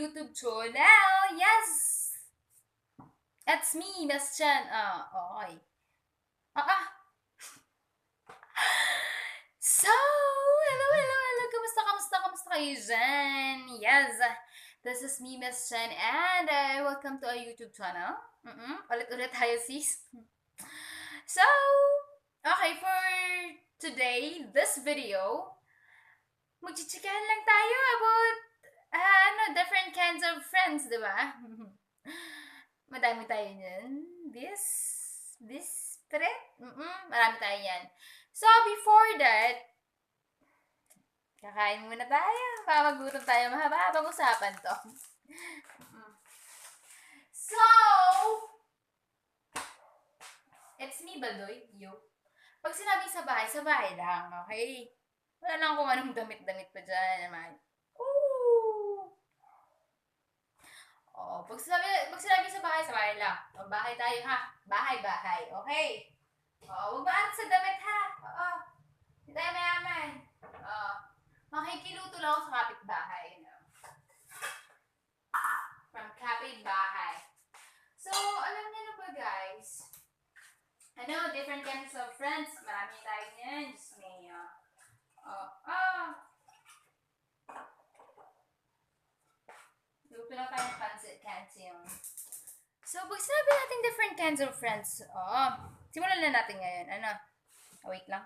YouTube channel. Yes! That's me, Miss Chen. Okay. Ah. So, hello. Kamusta kayo dyan? Yes, this is me, Miss Chen, and welcome to our YouTube channel. Ulit tayo, sis. So, okay, for today, this video, magchichikahan lang tayo about, different kinds of friends, di ba? Madami tayo niyan. Pre? Marami tayo yan. So, before that, kakain muna tayo. Magutom tayo. Mahaba-habang usapan to. So, it's me, Badoy. Yo. Pag sinabing sa bahay lang. Okay? Wala lang kung anong damit-damit pa dyan naman. Oo. Pag sinabi sa bahay lang. O, bahay tayo ha. Bahay. Okay? Oo. Huwag maalat sa damit ha. Oo. Hindi tayo mayaman. Oo. Makikiluto lang ako sa kapitbahay. No? From kapitbahay. So, alam niyo na ba guys? Different kinds of friends. Marami tayo niyan. Diyos me. Luto lang tayo ng pancit-canteen. So, pag sinabi natin different kinds of friends, simulan na natin ngayon. Wait lang.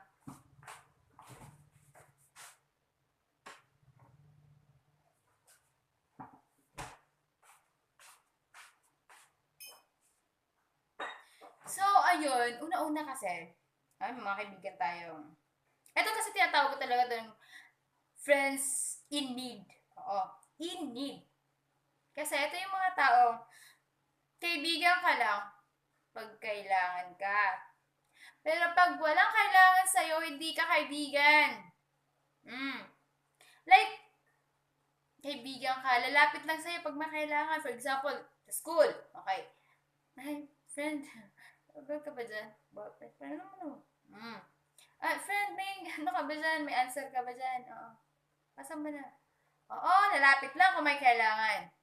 So, ayun, una-una kasi, mga kaibigan tayo. Ito kasi tinatawag ko talaga doon, friends in need. Oo, in need. Kasi ito yung mga taong, kaibigan ka lang pag kailangan ka. Pero pag walang kailangan sa'yo, hindi ka kaibigan. Like, kaibigan ka, lalapit lang sa'yo pag makailangan. For example, sa school. Okay. Ay, friend, okay ka ba dyan? Friend, friend, ano ka ba dyan? May answer ka ba dyan? Oo. Pasan mo na. Oo, lalapit lang kung may kailangan.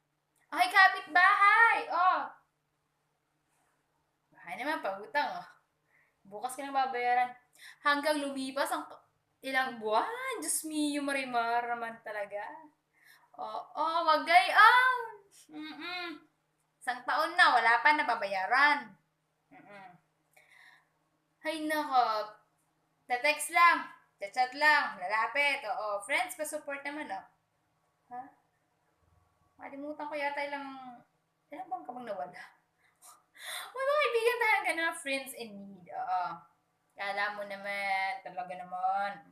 Okay, kapitbahay. Bahay naman, pag-utang. Bukas ka nang babayaran. Hanggang lumipas ang ilang buwan. Diyos me, yung marimar naman talaga. Wag gayon. Isang taon na, wala pa nababayaran. Ay, nako. Text lang. Chat lang. Lalapit. Friends, pa-support naman, Ha? Malimutan ko yata ilang bang kabang nawala? May mga kaibigan tayong gano'n, friends in need. Kala mo naman, talaga naman.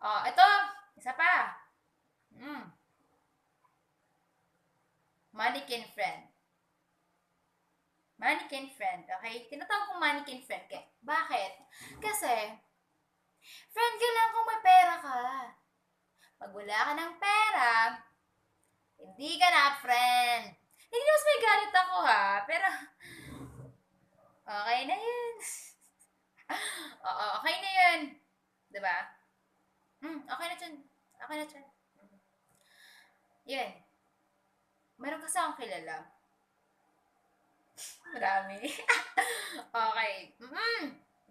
Ito, isa pa. Mannequin friend. Mannequin friend, okay? Tinatawag kong mannequin friend. Bakit? Kasi, friend ka lang kung may pera ka. Pag wala ka ng pera, hindi ka na friend. Hindi mas may galit ako ha, pero okay na yun. Okay na yun. Diba? Okay na dyan. Yun. Meron kasi akong kilala. Marami. Okay.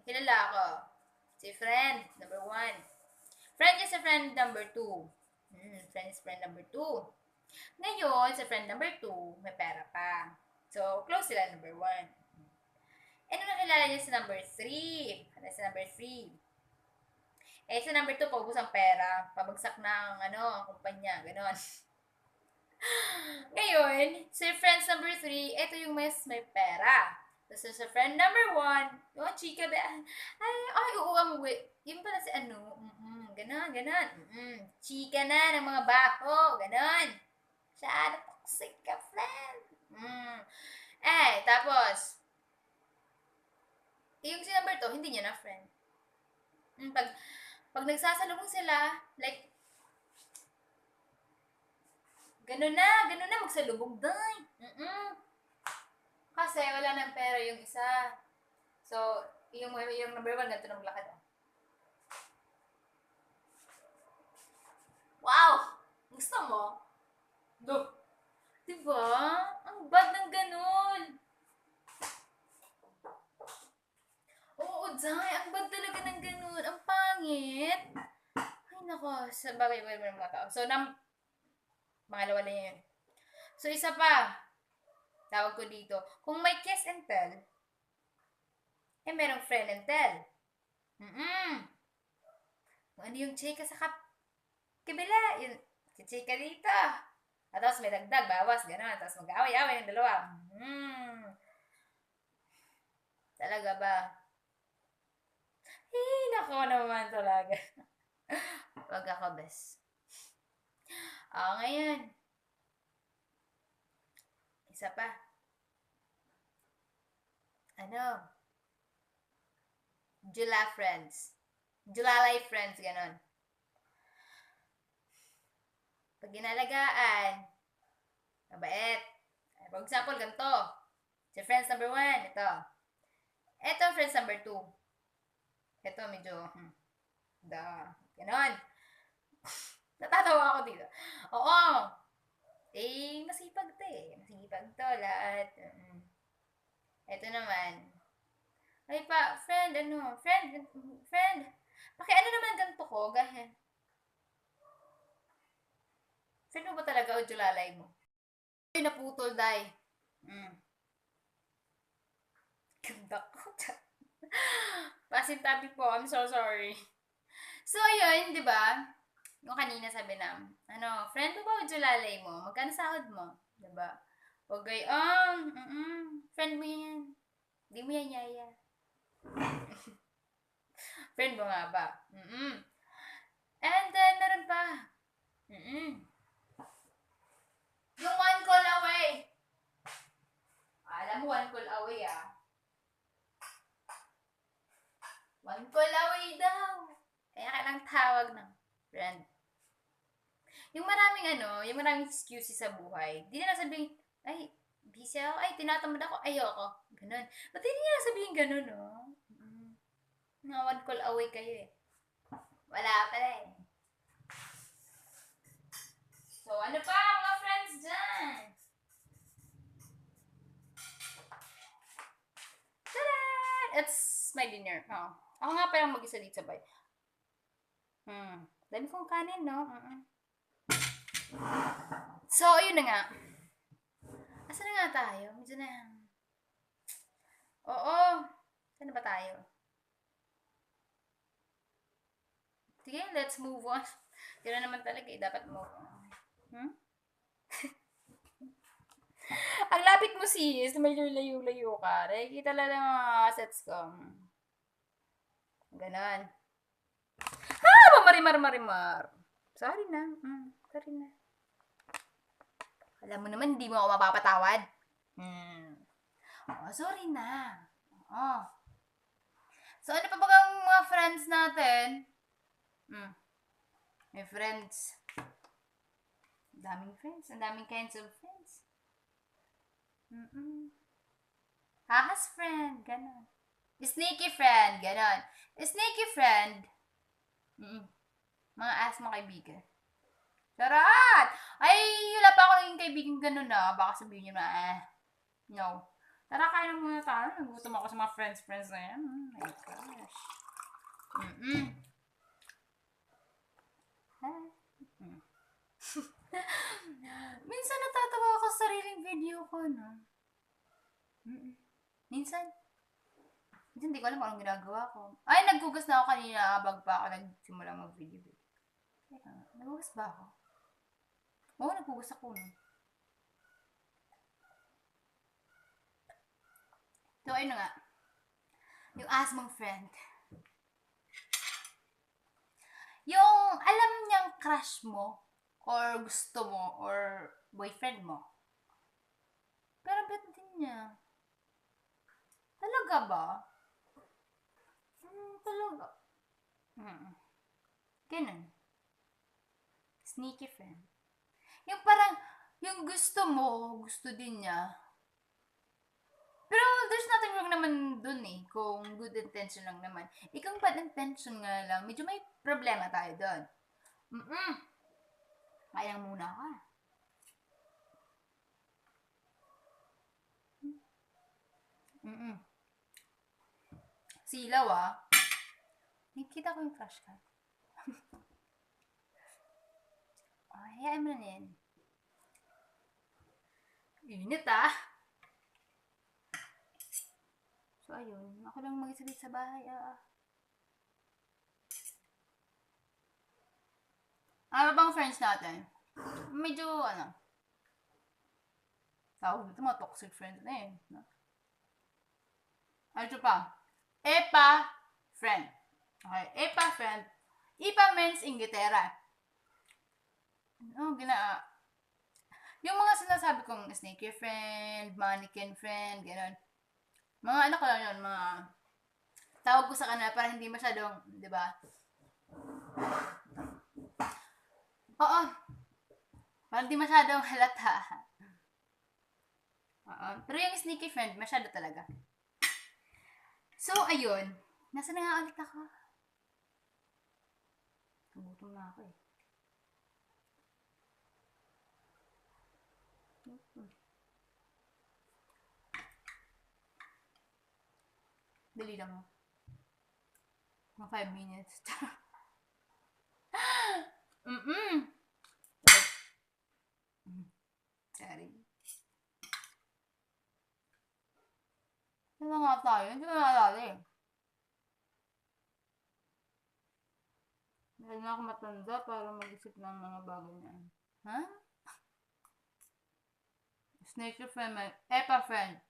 Kilala ako. Si friend, number 1. Friend niya sa friend number 2. Friend is friend number 2. Ngayon, sa friend number 2, may pera pa. So, close sila number 1. Nung nakilala niya sa number 3. Sa number 3. Sa number 2, paubos ang pera. Pabagsak ng, ang kumpanya. Ganon. Ngayon, sa friends number 3, ito yung may pera. Tapos sa friend number 1, chika ba? Yun pala si ganon. Chika na ng mga baho, ganon. Siya, toxic ka, friend. Tapos, yung si number 2, hindi niya na friend. Pag nagsasalubong sila, like, Ganun na, magsalubog day. Kasi wala nang pera yung isa. So, yung number 1, ganito na maglakad. Wow! Gusto mo? Do. Diba? Ang bad ng ganun. Oo, Jai. Ang bad talaga ng ganun. Ang pangit. Ay, nako. Sa bagay ba ng mga tao. So, pangalawa na yun. So, isa pa. Tawag ko dito. Kung may kiss and tell, merong friend and tell. Kung ano yung chika sa kabila, yung chika dito. At tapos may dagdag, bawas, gano'n. Tapos mag-away-away yung dalawa. Talaga ba? Nako naman talaga. Wag ako, bes. Ngayon. Isa pa. July friends. Julalay friends, ganon. Pag ginalagaan, mabait. For example, ganito. Si friends number 1, ito. Ito friends number 2. Ito medyo, ganon. Natatawa ako dito. Oo. Masipag to eh. Masipag to lahat. Ito naman. Ay pa, friend, friend. Ano naman ganito ko, gahe. Friend mo ba talaga o julalay mo? Ay, naputol, day. Ganda ko. Pasintabi po, I'm so sorry. So, ayun, di ba? Yung kanina sabi na, friend mo ba o julalay mo? Magkano sahod mo? Di ba? Huwag friend mo yan. Hindi mo yan yaya. Friend mo nga ba? And then, meron pa. Yung one call away. Alam mo, one call away One call away daw. Kaya ka lang tawag ng friend. Yung maraming excuses sa buhay. Di na sabihin, ay, busy ako, ay, tinatamad ako, ayoko. Ganun. Ba't hindi nila sabihin ganun, no? One call away kayo eh. Wala pala eh. So, ano pa mga friends dyan? Tada! It's my dinner. Ako nga palang mag-isa dito sa bay. Dami kong kanin, no? So, ayun na nga. Asa na nga tayo? Medyo na. Oo. Saan na ba tayo? Sige, let's move on. Gano'n naman talaga eh. Dapat move on. Ang lapit mo sis. May layo-layo ka. Nakikita lang ng mga sets ko. Ganon. Marimar. Sorry na. Sorry na. Alam mo naman, hindi mo ako mapapatawad. Sorry na. So, ano pa ba ang mga friends natin? May friends. Daming friends. Ang daming kinds of friends. Ahas friend. Ganon. Sneaky friend. Ganon. Sneaky friend. Mga ahas mga kaibigan. Charot! Ay, wala pa ako naging kaibigan ganun Baka sabihin nyo na, no. Tara, kain na muna tayo. Nagutom ako sa mga friends na yan. My gosh. Minsan natatawa ako sa sariling video ko, no? Minsan hindi ko alam kung anong ginagawa ko. Ay, naghugas na ako kanina. Bag pa ako nagsimula mag-video. Naghugas ba ako? Oo, naghugas ako, no? So, ayun na nga. Yung asmang friend. Yung alam niyang crush mo, or gusto mo, or boyfriend mo. Pero ba't din niya? Talaga ba? Talaga. Ganun. Sneaky friend. Yung parang, yung gusto mo, gusto din niya. Pero there's nothing wrong naman dun eh, kung good intention lang naman. Kung bad intention nga lang, medyo may problema tayo dun. Kaya muna ka. silaw Nakikita ko yung flashcard. Hayaan mo na yan. Init So, ayun. Ako lang mag-isa sa bahay Ano bang friends natin? Medyo, tawag dito mga toxic friends na yun. No? Ano pa? EPA friend. Okay, EPA friend. EPA means inggitera. Yung mga sinasabi kong sneaky friend, mannequin friend, gano'n. Mga ano ko lang yun, mga tawag ko sa kanila para hindi masyadong, di ba? Oo. Para hindi masyadong halata. Pero yung sneaky friend, masyado talaga. So, ayun. Nasa na nga ulit ako? Tumutom na ako Dali lang mo. Mga 5 minutes. Sorry. Ano nga tayo? Hindi ko naalala Dahil na ako matanda para mag-isip ng mga bago niyan. Snake friend, EPA friend.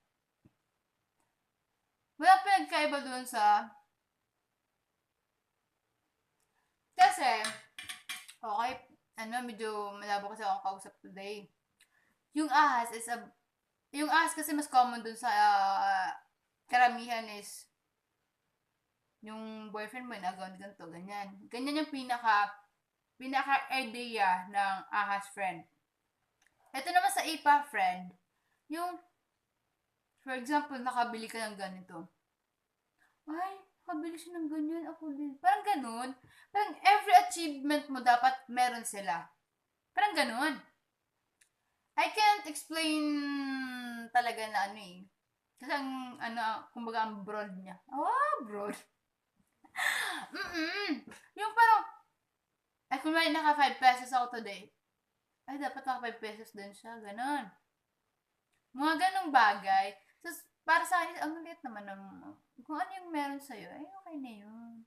Wala pinagkaiba dun sa kasi okay, medyo malabo kasi akong kausap today. Yung ahas kasi mas common dun sa karamihan is yung boyfriend mo nagawa ganito, ganyan. Ganyan yung pinaka-idea ng ahas friend. Ito naman sa EPA friend, yung for example, nakabili ka ng ganito. Ay, nakabili siya ng ganyan, ako din. Parang ganun. Parang every achievement mo dapat meron sila. Parang ganun. I can't explain talaga na Kasi kumbaga ang broad niya. Broad. Yung parang, kung may naka 5 pesos ako today, ay, dapat naka 5 pesos din siya. Ganon. Mga ganong bagay. So, para sa akin, ang liit naman kung ano yung meron sa'yo, okay na yun.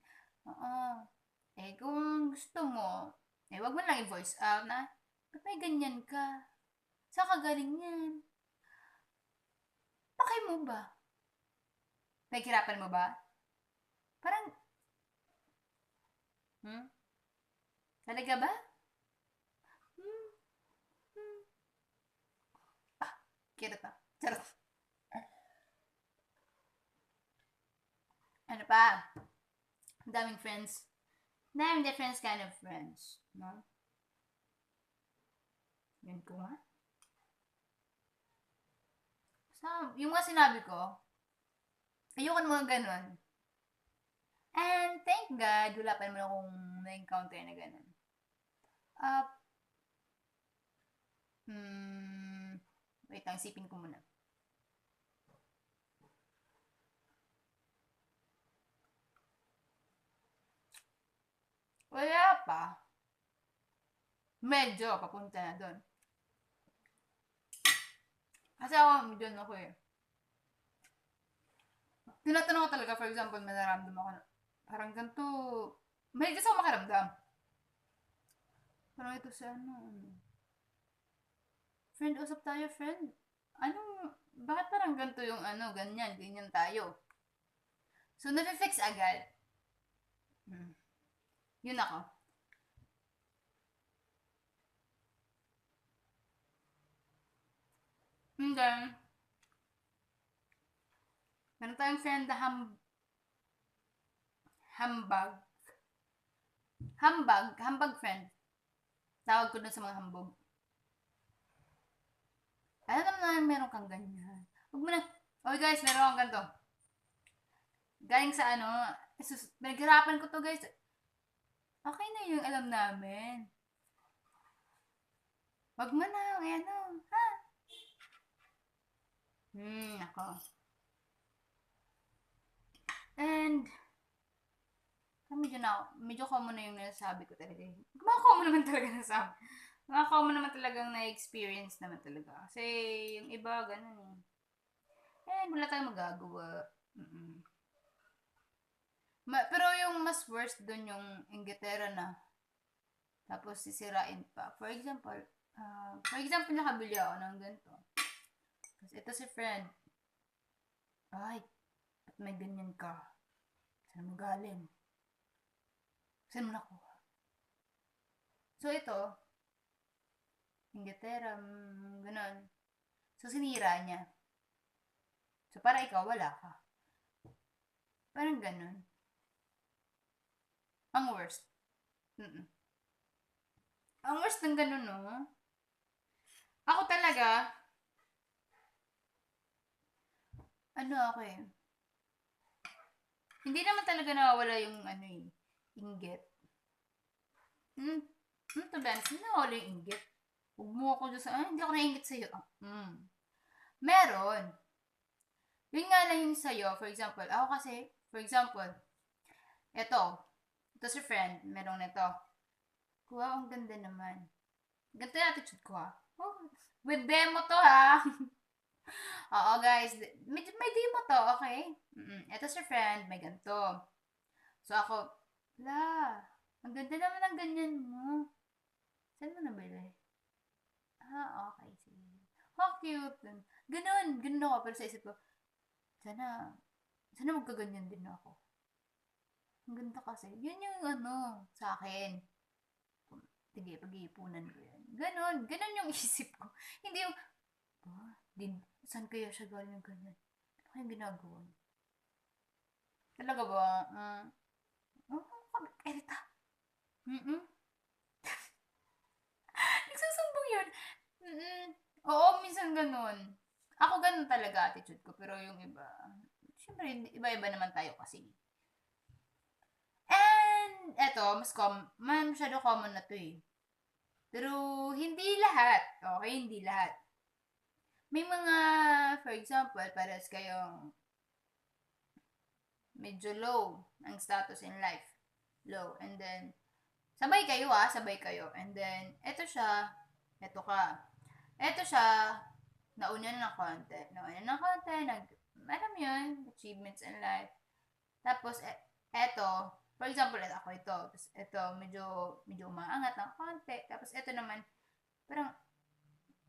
Kung gusto mo, wag mo lang i-voice out na, ba't may ganyan ka? Saan ka galing yan? Pakay mo ba? Naghirapan mo ba? Parang, talaga ba? Kirata. Charot. Ano pa? Ang daming friends. Daming different kind of friends. No? Yun ko nga. Yung mga sinabi ko, ayoko ng mga ganun. And thank God, wala pa naman akong na-encounter na ganun. Wait lang, isipin ko muna. Wala pa. Medyo, papunta na doon. Kasi ako, doon ako Tinatanong ko talaga, for example, may naramdam ako na, parang ganito, may gusto ako makaramdam. Parang ito sa friend, usap tayo, friend. Bakit parang ganito yung ganyan tayo. So, na-fix agad. Yun ako. And then, meron tayong friend na hambag friend. Tawag ko dun sa mga hambog. Alam naman na meron kang ganyan. Huwag mo na, okay guys, meron akong ganito. Galing sa naghirapan ko to guys. Okay na yung alam namin. Huwag mo na, ha? Ako. And And, medyo common na yung nasasabi ko talaga. Mga common naman talaga nasasabi. Mga common naman talagang na-experience naman talaga. Kasi, yung iba, ganun eh. Wala tayong magagawa. Pero yung mas worst dun yung inggitera na. Tapos sisirain pa. For example, nakabili ako ng ganito. Tapos ito si friend. Ay, ba't may ganyan ka? Saan mo galing? Saan mo nakuha? So ito, inggitera, ganun. So sinira niya. So para ikaw, wala ka. Parang ganun. Ang worst. Ang worst ng ganun, no? Ako talaga, ako eh. Hindi naman talaga nawawala yung inggit. To be honest, hindi nawawala yung inggit. Huwag mo ako dyan sa, hindi ako nainggit sa'yo. Meron. Yun nga lang yung sa'yo, for example, ako kasi, ito si friend, merong nito. Kuha, ang ganda naman. Ganito yung attitude ko ha. Oh, with demo to ha. Oo guys, may demo to, okay? Ito si friend, may ganito. So ako, ang ganda naman ang ganyan mo. Saan mo nabili? Okay, sige. How cute. Ganun ako, pero sa isip ko, sana magkaganyan din ako. Ang ganda kasi. Yun yung sa akin. Sige, pag-iipunan ko yan. Ganon yung isip ko. Hindi yung, saan kaya siya galing yung ganyan? Ano kayang ginagawa niya? Talaga ba? Erita. Nagsusumbong yun. Oo, minsan ganun. Ako ganun talaga attitude ko, pero yung iba, syempre, iba-iba naman tayo kasi. And, eto, masyado common na to eh. Pero, hindi lahat. Okay, hindi lahat. May mga, for example, parehas kayong medyo low ang status in life. Low. And then, sabay kayo. And then, eto ka. Eto siya, nauna na ng konti. Alam yun, achievements in life. Tapos, eto, for example, ako ito. Tapos, eto, medyo umaangat ng konti. Tapos, eto naman, parang,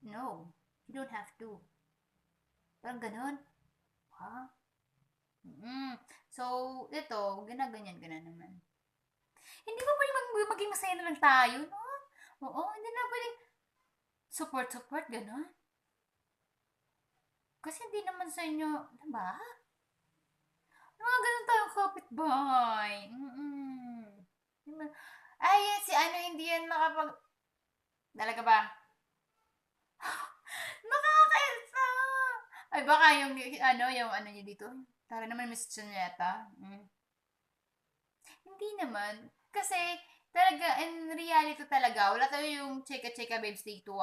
no, you don't have to. Parang ganun. Ha? So, ito, ginaganyan ka na naman. Hindi ba pwede maging masaya na lang tayo, no? Oo, hindi na pwede support, gano'n. Kasi hindi naman sa inyo, diba? Mga ganun tayong kapitbahay. Ay, si hindi yan Talaga ba? Nakakaisa! Ay, baka yung niya dito. Tara naman, Miss Chuneta. Hindi naman. Kasi, talaga, in reality talaga, wala tayo yung cheka-cheka babes dito.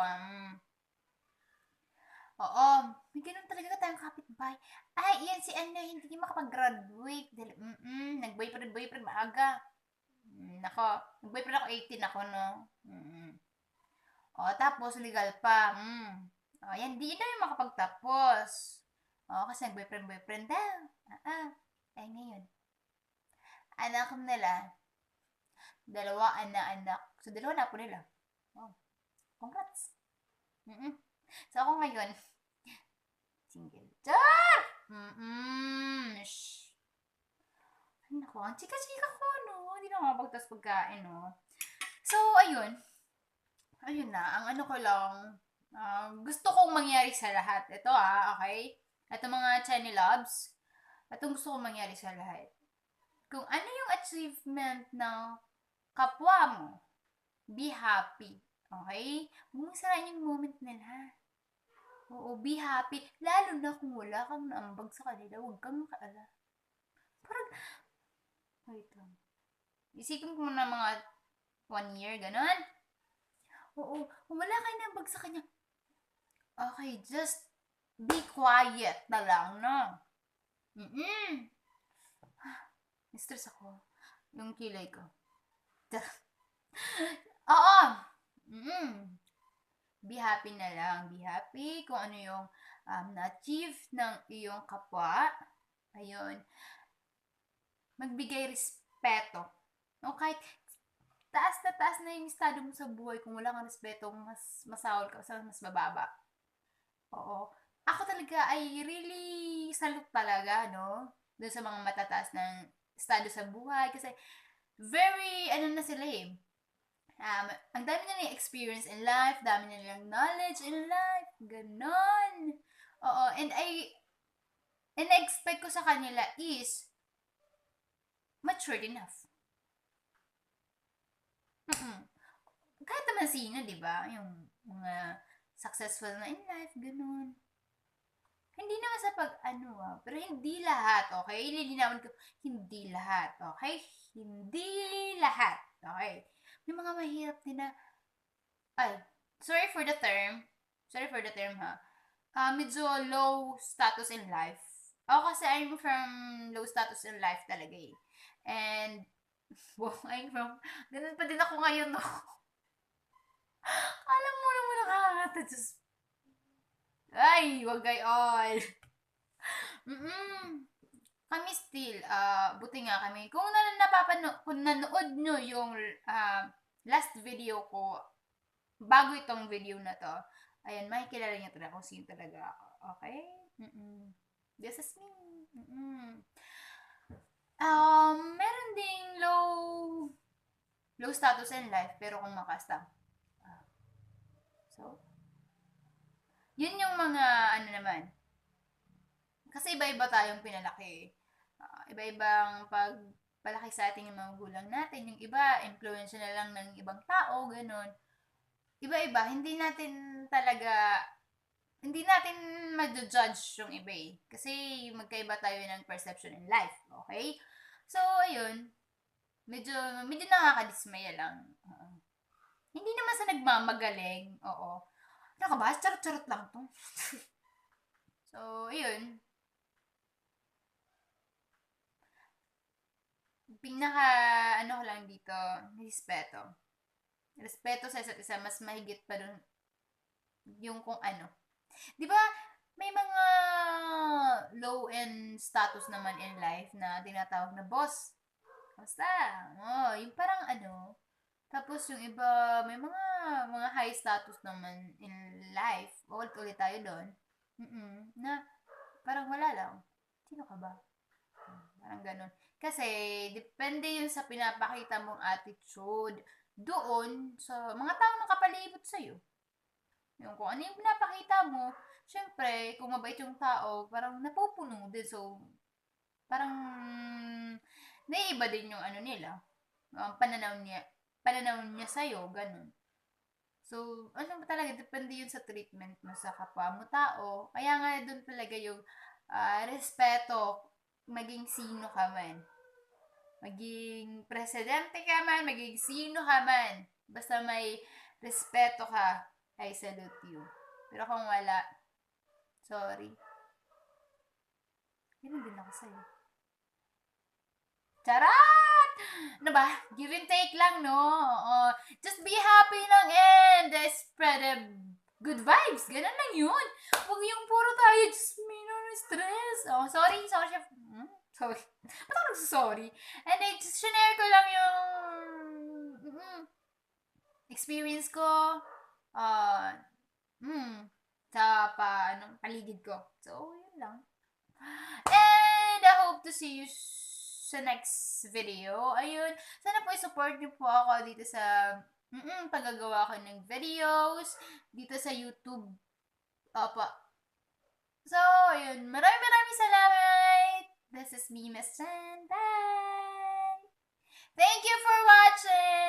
Oo, may ganun talaga tayong kapitbahay. Ay, yan si hindi makapag-graduate. Dahil, nag-boyfriend maaga. Nako, nag-boyfriend ako 18 ako, no? O, tapos legal pa. Yan, di na yung makapagtapos. Kasi nag-boyfriend daw. Ay, ngayon. Anak nila, 2 anak. So, 2 na po nila. Congrats. So, ako ngayon, single. Char! Shh. Ay, naku, ang chika-chika ko, no? Hindi na makapagtas pagkain, no? So, ayun. Ayun na, ang ko lang, gusto kong mangyari sa lahat. Ito, okay? Ito mga Chinny Loves. Itong gusto kong mangyari sa lahat. Kung ano yung achievement ng kapwa mo, be happy. Okay? Huwag mong sarain yung moment nila. Oo, be happy. Lalo na kung wala kang naambag sa kanila, huwag kang makaala. Parang, wait lang. Isipin ko na mga 1 year, ganun. Oo, kung wala kayo naambag sa kanya, okay, just be quiet na lang, no? stress ako. Yung kilay ko. Oo! Be happy na lang. Be happy kung ano yung na-achieve ng iyong kapwa. Ayun. Magbigay respeto. No, kahit taas na yung estado mo sa buhay, kung wala kang respeto, mas masahol ka sa mas mababa. Oo. Ako talaga ay really salute talaga, no? Doon sa mga matataas ng estado sa buhay. Kasi very, ano na sila eh. Ang dami na nilang experience in life, dami na nilang knowledge in life, ganon. Oo, and expect ko sa kanila is matured enough. Kahit naman sino, di ba? Yung mga successful na in life, ganon. Hindi naman sa pero hindi lahat, okay? Lilinawin ko, hindi lahat, okay? Hindi lahat, okay? May mga mahirap din na, sorry for the term ha. Medyo low status in life. Ako kasi I'm from low status in life talaga eh. And, I'm from, ganun pa din ako ngayon, no? Alam mo naman nakakata, Diyos. Ay, wag gayon. Kami still, buti nga kami. Kung kung nanood nyo yung last video ko, bago itong video na to, ayan, makikilala nyo talaga kung sino talaga ako. Okay? This is me. Meron ding low status in life, pero kung makasta. So, yun yung mga, naman. Kasi iba-iba tayong pinalaki. Iba-ibang pagpalaki sa ating yung mga magulang natin. Yung iba, influensya na lang ng ibang tao, ganun. Iba-iba, hindi natin ma-judge yung iba eh. Kasi magkaiba tayo ng perception in life, okay? So, ayun, medyo nakakadismaya lang. Hindi naman sa nagmamagaling, oo. Ano ka ba? Charot-charot lang to. So, ayun. Pinaka, ko lang dito, respeto. Respeto sa isa't isa, mas mahigit pa dun yung kung ano. Di ba, may mga low-end status naman in life na tinatawag na boss. Basta, yung parang tapos yung iba, may mga high status naman in life. Ulit tayo doon. Na, parang wala lang. Sino ka ba? Parang ganun. Kasi, depende yun sa pinapakita mong attitude doon sa mga taong nakapalibot sa'yo. Yung kung ano yung pinapakita mo, syempre, kung mabait yung tao, parang napupuno din. So, parang naiiba din yung nila. Pananaw niya sa'yo, ganun. So, talaga, depende yun sa treatment mo sa kapwa mo tao. Kaya nga doon talaga yung respeto, maging sino ka man. Maging presidente ka man, maging sino ka man. Basta may respeto ka, I salute you. Pero kung wala, sorry. Ganun din ako sa'yo. Charot! Ano ba? Give and take lang, no? Just be happy lang and spread the good vibes. Ganun lang yun. Huwag yung puro tayo just stress. Sorry. Sorry. Ba't ako nagsasorry? And just share ko lang yung experience ko sa paligid ko. So, yun lang. And I hope to see you sa next video. Ayun. Sana po i-support niyo po ako dito sa paggagawa ko ng videos dito sa YouTube. Opo. So, ayun. Maraming salamat. This is me, Miss Chan. Bye! Thank you for watching!